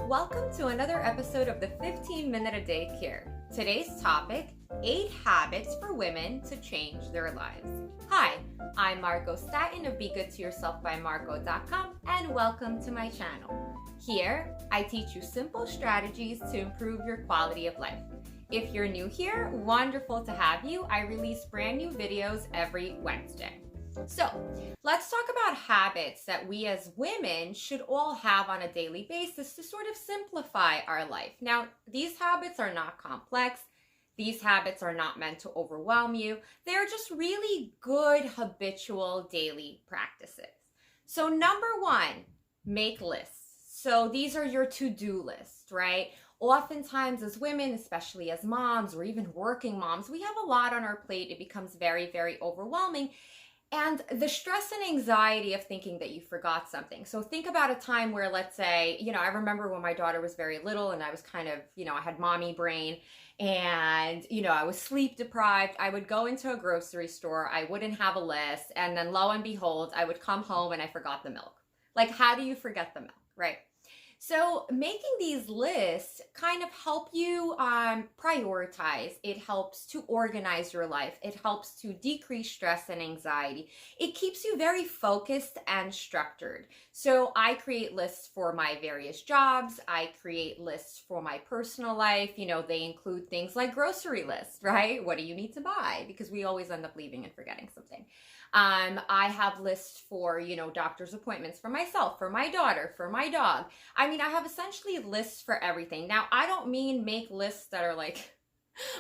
Welcome to another episode of the 15 Minute a Day Cure. Today's topic, 8 habits for women to change their lives. Hi, I'm Margo Staten of BeGoodToYourselfByMargo.com and welcome to my channel. Here, I teach you simple strategies to improve your quality of life. If you're new here, wonderful to have you. I release brand new videos every Wednesday. So, let's talk about habits that we as women should all have on a daily basis to sort of simplify our life. Now, these habits are not complex. These habits are not meant to overwhelm you. They're just really good habitual daily practices. So, number 1, make lists. So, these are your to-do lists, right? Oftentimes as women, especially as moms or even working moms, we have a lot on our plate. It becomes very, very overwhelming. And the stress and anxiety of thinking that you forgot something. So think about a time where, let's say, I remember when my daughter was very little and I was kind of, I had mommy brain and, I was sleep deprived. I would go into a grocery store, I wouldn't have a list. And then lo and behold, I would come home and I forgot the milk. Like, how do you forget the milk, right? So making these lists kind of help you prioritize. It helps to organize your life. It helps to decrease stress and anxiety. It keeps you very focused and structured. So I create lists for my various jobs. I create lists for my personal life. They include things like grocery lists, right? What do you need to buy? Because we always end up leaving and forgetting something. I have lists for, doctor's appointments for myself, for my daughter, for my dog. I have essentially lists for everything. Now, I don't mean make lists that are like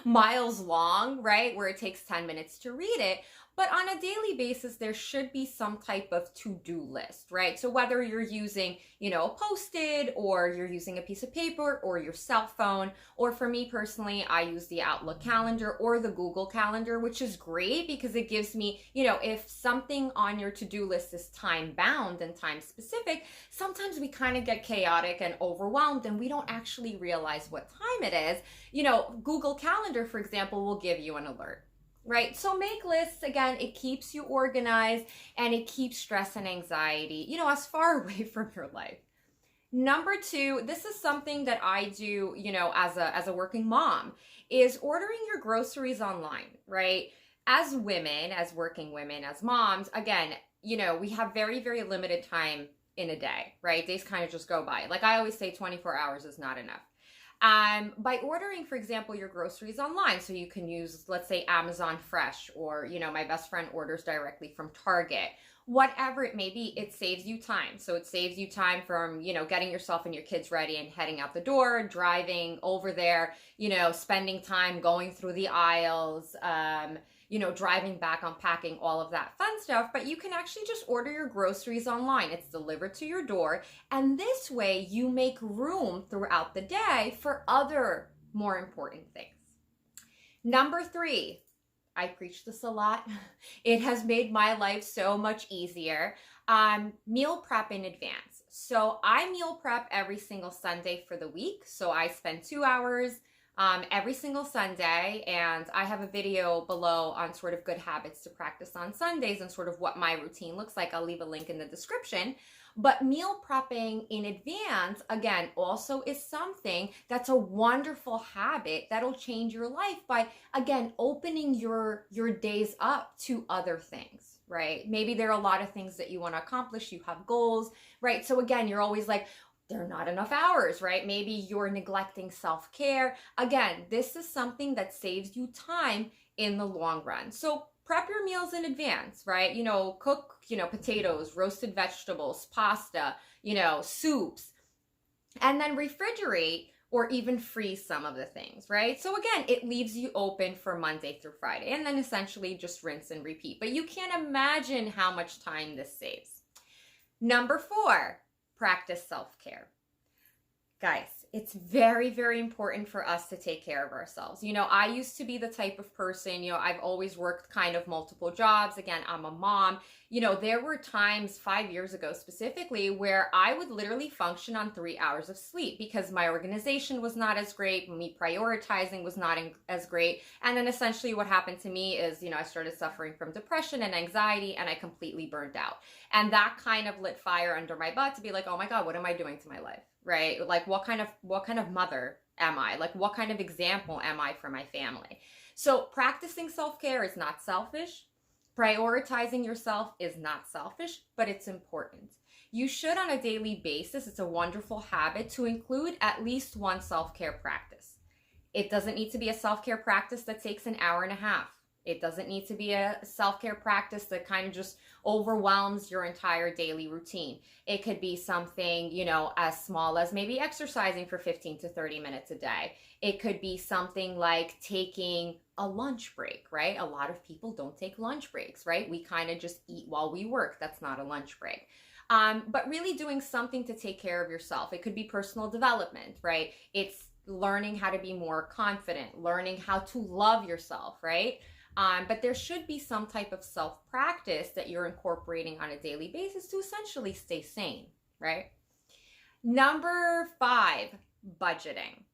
miles long, right? Where it takes 10 minutes to read it. But on a daily basis, there should be some type of to-do list, right? So whether you're using, a Post-it or you're using a piece of paper or your cell phone, or for me personally, I use the Outlook calendar or the Google calendar, which is great because it gives me, if something on your to-do list is time-bound and time-specific, sometimes we kind of get chaotic and overwhelmed and we don't actually realize what time it is. Google Calendar, for example, will give you an alert. Right? So make lists. Again, it keeps you organized and it keeps stress and anxiety, as far away from your life. Number 2, this is something that I do, as a working mom, is ordering your groceries online, right? As women, as working women, as moms, again, we have very, very limited time in a day, right? Days kind of just go by. Like I always say, 24 hours is not enough. By ordering, for example, your groceries online, so you can use, let's say, Amazon Fresh, or, my best friend orders directly from Target, whatever it may be, it saves you time. So it saves you time from, getting yourself and your kids ready and heading out the door, driving over there, spending time going through the aisles, driving back, unpacking, all of that fun stuff. But you can actually just order your groceries online. It's delivered to your door. And this way you make room throughout the day for other more important things. Number 3, I preach this a lot. It has made my life so much easier. Meal prep in advance. So I meal prep every single Sunday for the week. So I spend 2 hours every single Sunday, and I have a video below on sort of good habits to practice on Sundays and sort of what my routine looks like. I'll leave a link in the description. But meal prepping in advance, again, also is something that's a wonderful habit that'll change your life by, again, opening your days up to other things, right? Maybe there are a lot of things that you want to accomplish. You have goals, right? So again, you're always like, there are not enough hours, right? Maybe you're neglecting self-care. Again, this is something that saves you time in the long run. So prep your meals in advance, right? Cook, potatoes, roasted vegetables, pasta, soups, and then refrigerate or even freeze some of the things, right? So again, it leaves you open for Monday through Friday, and then essentially just rinse and repeat. But you can't imagine how much time this saves. Number 4, practice self-care. Guys, it's very, very important for us to take care of ourselves. I used to be the type of person, I've always worked kind of multiple jobs. Again, I'm a mom. There were times 5 years ago specifically where I would literally function on 3 hours of sleep because my organization was not as great, me prioritizing was not as great. And then essentially what happened to me is, I started suffering from depression and anxiety, and I completely burned out. And that kind of lit fire under my butt to be like, oh my God, what am I doing to my life? Right? Like what kind of mother am I? Like what kind of example am I for my family? So practicing self-care is not selfish. Prioritizing yourself is not selfish, but it's important. You should on a daily basis, it's a wonderful habit to include at least one self-care practice. It doesn't need to be a self-care practice that takes an hour and a half. It doesn't need to be a self-care practice that kind of just overwhelms your entire daily routine. It could be something, as small as maybe exercising for 15 to 30 minutes a day. It could be something like taking a lunch break, right? A lot of people don't take lunch breaks, right? We kind of just eat while we work. That's not a lunch break. But really doing something to take care of yourself. It could be personal development, right? It's learning how to be more confident, learning how to love yourself, right? But there should be some type of self-practice that you're incorporating on a daily basis to essentially stay sane, right? Number 5, budgeting,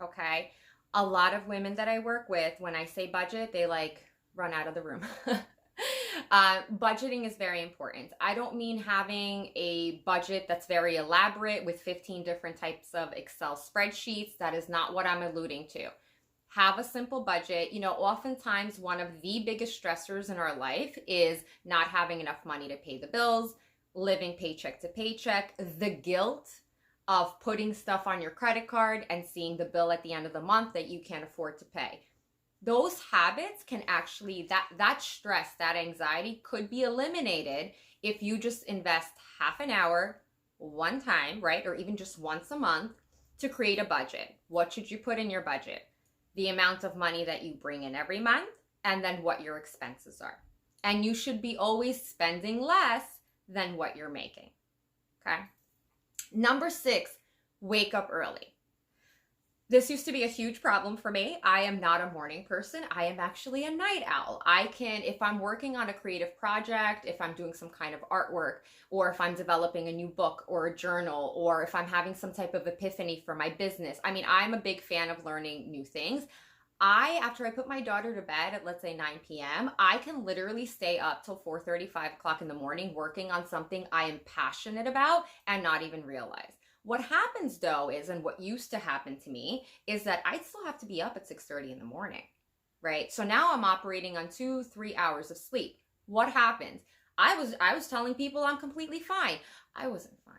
okay? A lot of women that I work with, when I say budget, they run out of the room. Budgeting is very important. I don't mean having a budget that's very elaborate with 15 different types of Excel spreadsheets. That is not what I'm alluding to. Have a simple budget. Oftentimes one of the biggest stressors in our life is not having enough money to pay the bills, living paycheck to paycheck, the guilt of putting stuff on your credit card and seeing the bill at the end of the month that you can't afford to pay. Those habits can actually, that stress, that anxiety could be eliminated if you just invest half an hour one time, right? Or even just once a month to create a budget. What should you put in your budget? The amount of money that you bring in every month, and then what your expenses are. And you should be always spending less than what you're making, okay? Number 6, wake up early. This used to be a huge problem for me. I am not a morning person. I am actually a night owl. If I'm working on a creative project, if I'm doing some kind of artwork, or if I'm developing a new book or a journal, or if I'm having some type of epiphany for my business. I'm a big fan of learning new things. After I put my daughter to bed at, let's say, 9 p.m., I can literally stay up till 4:30, 5 o'clock in the morning working on something I am passionate about and not even realize. What happens though is, and what used to happen to me, is that I'd still have to be up at 6:30 in the morning, right? So now I'm operating on 2-3 hours of sleep. What happens? I was telling people I'm completely fine. I wasn't fine.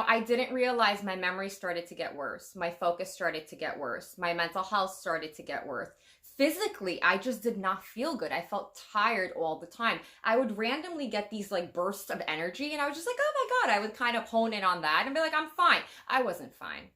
I didn't realize my memory started to get worse. My focus started to get worse. My mental health started to get worse. Physically, I just did not feel good. I felt tired all the time. I would randomly get these bursts of energy, and I was just like, oh my God, I would kind of hone in on that and be like, I'm fine. I wasn't fine.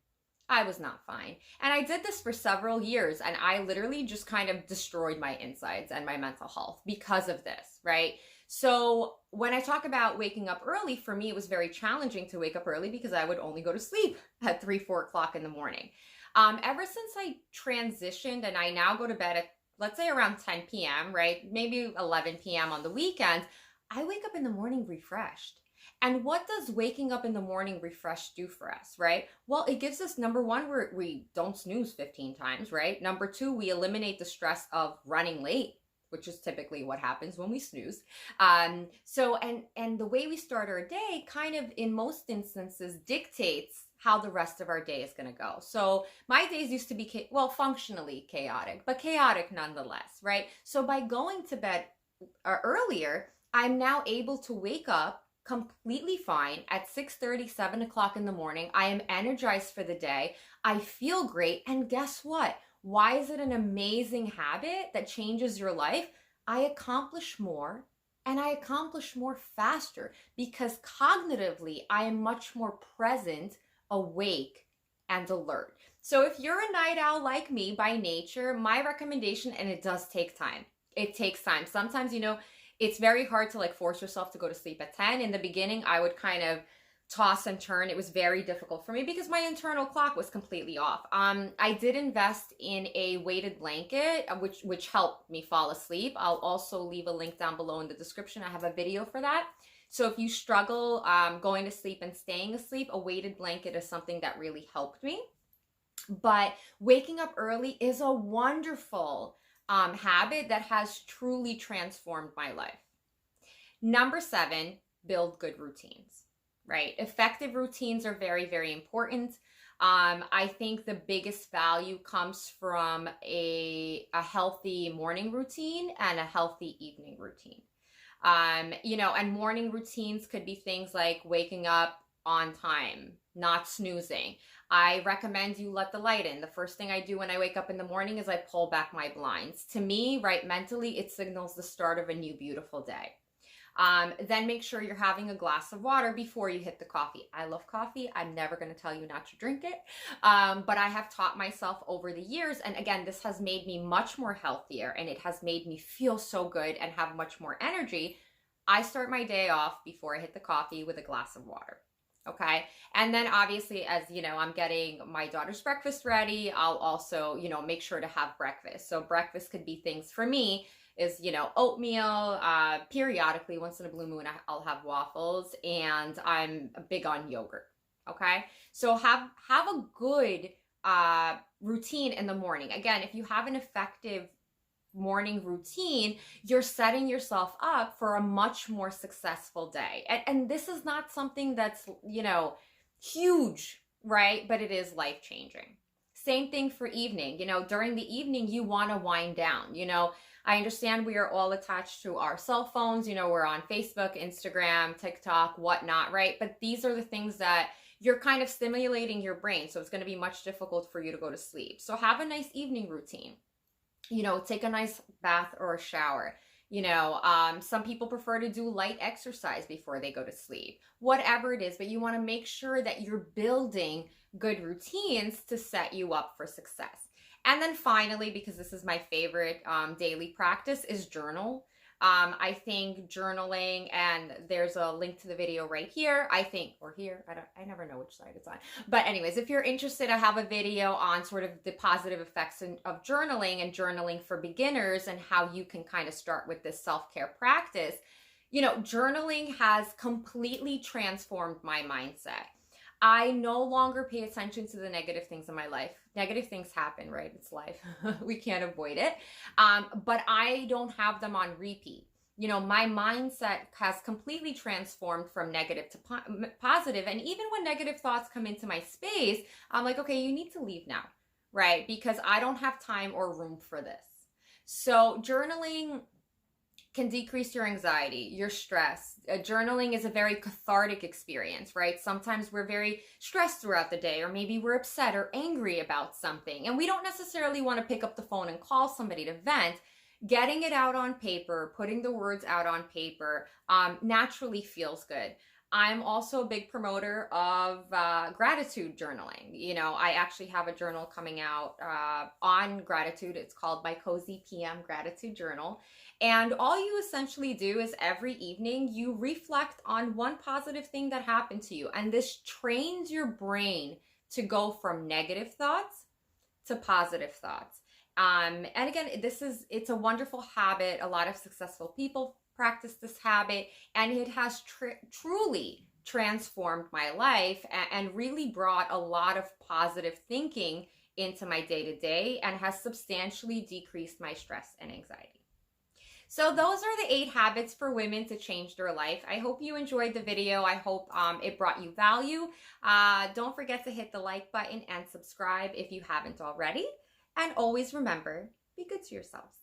I was not fine. And I did this for several years, and I literally just kind of destroyed my insides and my mental health because of this, right? So when I talk about waking up early, for me, it was very challenging to wake up early because I would only go to sleep at 3-4 o'clock in the morning. Ever since I transitioned and I now go to bed at, let's say, around 10 p.m., right? Maybe 11 p.m. on the weekends, I wake up in the morning refreshed. And what does waking up in the morning refreshed do for us, right? Well, it gives us, number 1, we don't snooze 15 times, right? Number 2, we eliminate the stress of running late, which is typically what happens when we snooze. And the way we start our day kind of, in most instances, dictates how the rest of our day is going to go. So my days used to be, functionally chaotic, but chaotic nonetheless, right? So by going to bed earlier, I'm now able to wake up completely fine at 6:30, 7 o'clock in the morning. I am energized for the day. I feel great. And guess what? Why is it an amazing habit that changes your life? I accomplish more, and I accomplish more faster because cognitively I am much more present, awake, and alert. So if you're a night owl like me by nature, my recommendation, and it does take time. It takes time. Sometimes, it's very hard to force yourself to go to sleep at 10. In the beginning, I would kind of toss and turn. It was very difficult for me because my internal clock was completely off. I did invest in a weighted blanket, which helped me fall asleep. I'll also leave a link down below in the description. I have a video for that. So if you struggle going to sleep and staying asleep, a weighted blanket is something that really helped me. But waking up early is a wonderful habit that has truly transformed my life. Number 7, build good routines, right? Effective routines are very, very important. I think the biggest value comes from a healthy morning routine and a healthy evening routine. And morning routines could be things like waking up on time, not snoozing. I recommend you let the light in. The first thing I do when I wake up in the morning is I pull back my blinds. To me, right, mentally, it signals the start of a new beautiful day. Then make sure you're having a glass of water before you hit the coffee. I love coffee. I'm never going to tell you not to drink it. But I have taught myself over the years, and again, this has made me much more healthier, and it has made me feel so good and have much more energy. I start my day off before I hit the coffee with a glass of water. Okay. And then obviously, as you know, I'm getting my daughter's breakfast ready. I'll also, make sure to have breakfast. So breakfast could be things for me is, oatmeal, periodically, once in a blue moon, I'll have waffles, and I'm big on yogurt. Okay. So have a good, routine in the morning. Again, if you have an effective morning routine, you're setting yourself up for a much more successful day. And this is not something that's, huge, right? But it is life-changing. Same thing for evening. During the evening, you want to wind down. I understand we are all attached to our cell phones. We're on Facebook, Instagram, TikTok, whatnot, right? But these are the things that you're kind of stimulating your brain. So it's going to be much difficult for you to go to sleep. So have a nice evening routine. Take a nice bath or a shower. Some people prefer to do light exercise before they go to sleep, whatever it is, but you want to make sure that you're building good routines to set you up for success. And then finally, because this is my favorite daily practice, is journal. I think journaling, and there's a link to the video right here, or here, I never know which side it's on. But anyways, if you're interested, I have a video on sort of the positive effects of journaling and journaling for beginners and how you can kind of start with this self-care practice. Journaling has completely transformed my mindset. I no longer pay attention to the negative things in my life. Negative things happen, right? It's life. We can't avoid it. But I don't have them on repeat. My mindset has completely transformed from negative to positive. And even when negative thoughts come into my space, I'm like, okay, you need to leave now, right? Because I don't have time or room for this. So journaling can decrease your anxiety, your stress. Journaling is a very cathartic experience, right? Sometimes we're very stressed throughout the day, or maybe we're upset or angry about something, and we don't necessarily want to pick up the phone and call somebody to vent. Getting it out on paper, putting the words out on paper, naturally feels good. I'm also a big promoter of gratitude journaling. I actually have a journal coming out on gratitude. It's called my Cozy PM Gratitude Journal. And all you essentially do is every evening you reflect on one positive thing that happened to you. And this trains your brain to go from negative thoughts to positive thoughts. And again, it's a wonderful habit. A lot of successful people practice this habit, and it has truly transformed my life and really brought a lot of positive thinking into my day-to-day, and has substantially decreased my stress and anxiety. So those are the 8 habits for women to change their life. I hope you enjoyed the video. I hope it brought you value. Don't forget to hit the like button and subscribe if you haven't already. And always remember, be good to yourselves.